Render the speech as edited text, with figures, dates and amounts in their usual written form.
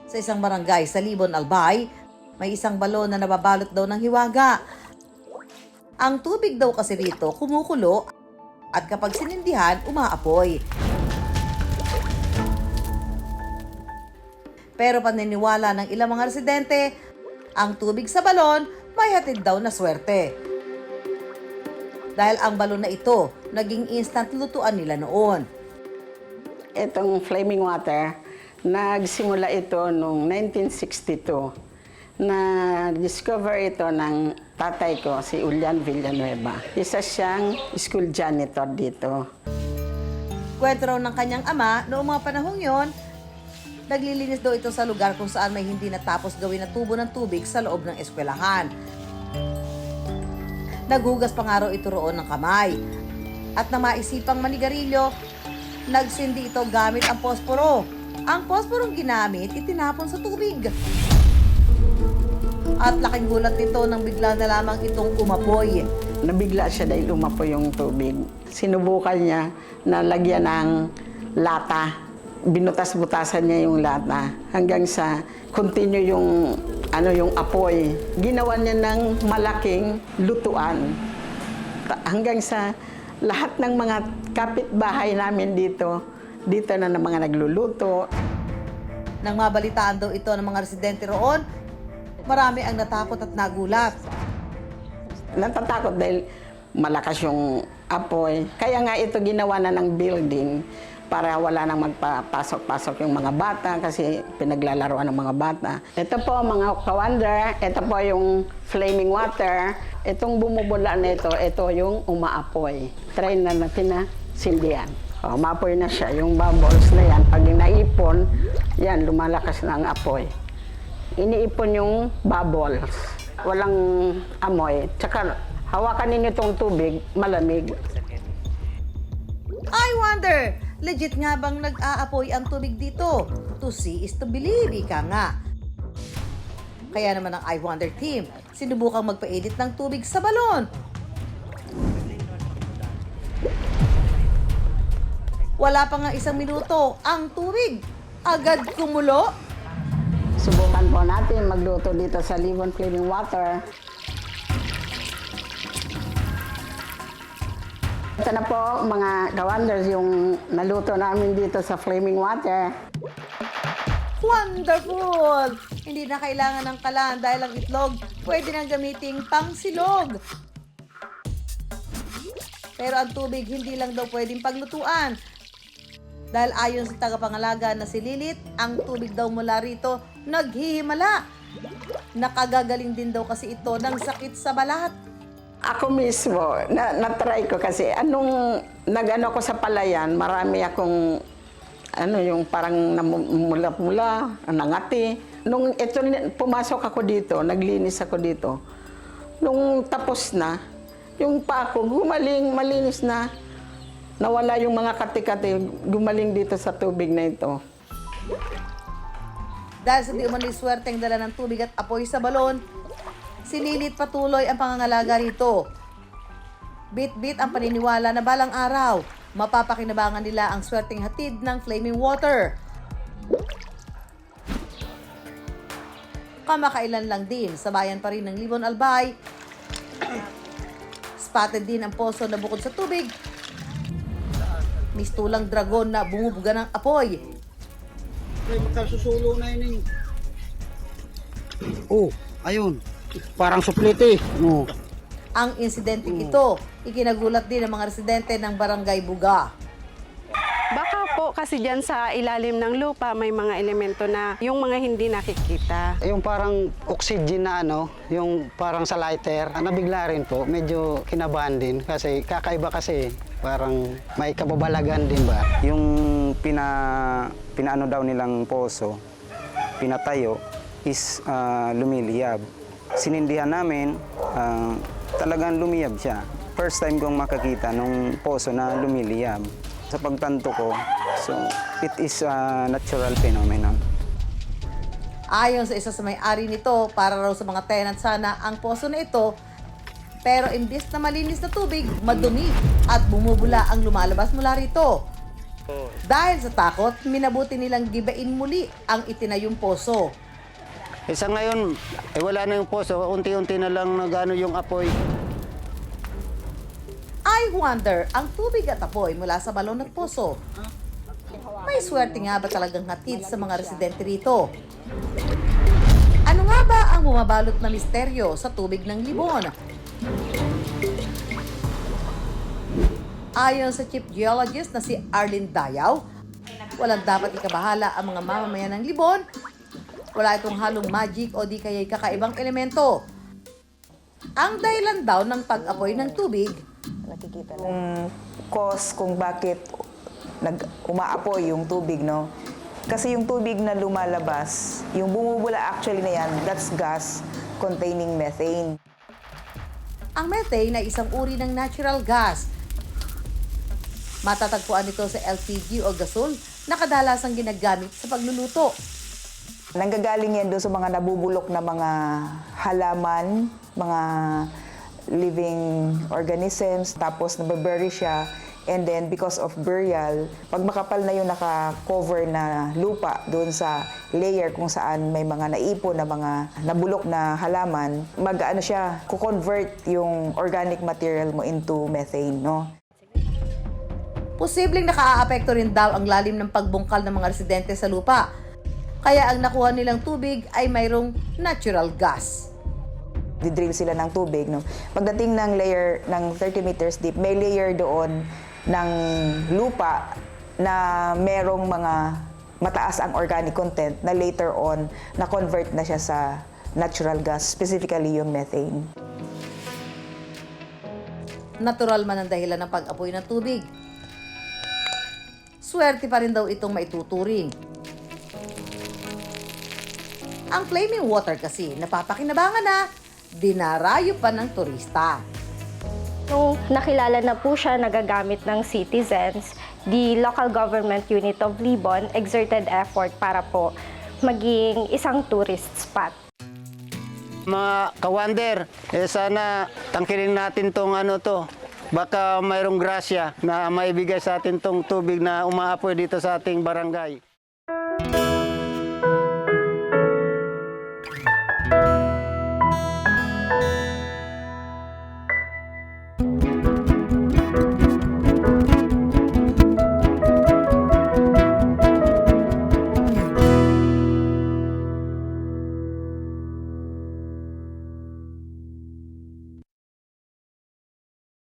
Sa isang barangay sa Libon, Albay, may isang balon na nababalot daw ng hiwaga. Ang tubig daw kasi rito kumukulo at kapag sinindihan, umaapoy. Pero paniniwala ng ilang mga residente, ang tubig sa balon may hatid daw na swerte. Dahil ang balon na ito, naging instant lutuan nila noon. Itong flaming water, nagsimula ito noong 1962. Na-discover ito ng tatay ko, si Julian Villanueva. Isa siyang school janitor dito. Kwento raw ng kanyang ama, noong mga panahong yon, naglilinis daw ito sa lugar kung saan may hindi natapos gawin na tubo ng tubig sa loob ng eskwelahan. Naghugas pa nga raw ito roon ng kamay. At na maisipang manigarilyo, nagsindi ito gamit ang posporo. Ang posporong ginamit, itinapon sa tubig. At laking gulat nito nang bigla na lamang itong umapoy. Nabigla siya dahil umapoy yung tubig. Sinubukan niya na lagyan ng lata. Binutas-butasan niya yung lata hanggang sa continue yung apoy. Ginawa niya ng malaking lutuan. Hanggang sa lahat ng mga kapitbahay namin dito na ng mga nagluluto. Nang mabalitaan daw ito ng mga residente roon, marami ang natakot at nagulat. Natatakot dahil malakas yung apoy. Kaya nga ito ginawa na ng building para wala nang magpapasok-pasok yung mga bata kasi pinaglalaroan ng mga bata. Ito po mga ka-wonder, ito po yung flaming water. Itong bumubula na ito yung umaapoy. Try na natin na sindihan. Umaapoy na siya. Yung bubbles na yan, pag naipon, yan, lumalakas na ang apoy. Iniipon yung bubbles. Walang amoy. Tsaka hawakan ninyo itong tubig, malamig. I wonder, legit nga bang nag-aapoy ang tubig dito? To see is to believe, ika nga. Kaya naman ang I Wonder team, sinubukang magpa-edit ng tubig sa balon. Wala pa nga isang minuto, ang tubig agad kumulo. Subukan po natin magluto dito sa Libon Flaming Water. Ito na po mga ka-wonders yung naluto namin dito sa Flaming Water. Wonderful! Hindi na kailangan ng kalan dahil ang itlog pwede nang gamiting pangsilog. Pero ang tubig hindi lang daw pwedeng paglutuan. Dahil ayon sa tagapangalaga na si Lilith, ang tubig daw mula rito naghihimala. Nakagagaling din daw kasi ito ng sakit sa balat. Ako mismo, na-try ko kasi anong nag-ano ko sa palayan, marami akong yung parang namula-mula, nangati. Nung ito, pumasok ako dito, naglinis ako dito. Nung tapos na, yung pa ako gumaling, malinis na. Nawala yung mga kati-kati, gumaling dito sa tubig na ito. Dahil sa di umano'y swerteng dala ng tubig at apoy sa balon, si Lilith patuloy ang pangangalaga rito. Bit-bit ang paniniwala na balang araw, mapapakinabangan nila ang swerteng hatid ng flaming water. Kamakailan lang din, sa bayan pa rin ng Libon, Albay, spotted din ang poso na bukod sa tubig, mistulang dragon na bumubuga ng apoy. Ay, magkasusulo na yun eh. Oh, ayun. Parang suplete. No. Ang insidenteng ito, ikinagulat din ng mga residente ng Barangay Buga. Baka po kasi dyan sa ilalim ng lupa may mga elemento na yung mga hindi nakikita. Yung parang oxygen na yung parang sa lighter, nabigla rin po. Medyo kinabahan din kasi kakaiba kasi parang may kababalagan din ba? Yung pinaano daw nilang poso, pinatayo, is lumiliyab. Sinindihan namin, talagang lumiyab siya. First time kong makakita nung poso na lumiliyab. Sa pagtanto ko, so it is a natural phenomenon. Ayon sa isa sa may-ari nito, para raw sa mga tenant sana ang poso na ito, pero imbis na malinis na tubig, madumi at bumubula ang lumalabas mula rito. Dahil sa takot, minabuti nilang gibain muli ang itinayong poso. Isa ngayon, wala na yung poso, unti-unti na lang nagano yung apoy. I wonder, ang tubig at apoy mula sa balon at poso. May swerte nga ba talagang hatid sa mga residente rito? Ano nga ba ang bumabalot na misteryo sa tubig ng Libon? Ayon sa Chief Geologist na si Arlene Dayaw, walang dapat ikabahala ang mga mamamayan ng Libon. Wala itong halong magic o di kaya'y kakaibang elemento. Ang dahilan daw ng pag-apoy ng tubig, Kung cause kung bakit umaapoy yung tubig, no? Kasi yung tubig na lumalabas, yung bumubula actually na yan, that's gas containing methane. ang methane ay isang uri ng natural gas. Matatagpuan ito sa LPG o gasol na kadalasang ginagamit sa pagluluto. Nanggagaling yan doon sa mga nabubulok na mga halaman, mga living organisms, tapos nababury siya. And then, because of burial, pag makapal na yung naka-cover na lupa doon sa layer kung saan may mga naipon na mga nabulok na halaman, mag-ano siya, kukonvert yung organic material mo into methane, no? Posibleng nakaaapekto rin daw ang lalim ng pagbungkal ng mga residente sa lupa. Kaya ang nakuha nilang tubig ay mayroong natural gas. Didrill sila ng tubig, no? Pagdating ng layer ng 30 meters deep, may layer doon ng lupa na merong mga mataas ang organic content na later on na-convert na siya sa natural gas, specifically yung methane. Natural man ang dahilan ng pag-apoy ng tubig. Swerte pa rin daw itong maituturing. Ang flaming water kasi napapakinabangan na dinarayo pa ng turista. Nung nakilala na po siya nagagamit ng citizens, the local government unit of Libon exerted effort para po maging isang tourist spot. Mga kawander, sana tangkilin natin tong baka mayroong grasya na maibigay sa atin tong tubig na umaapoy dito sa ating barangay.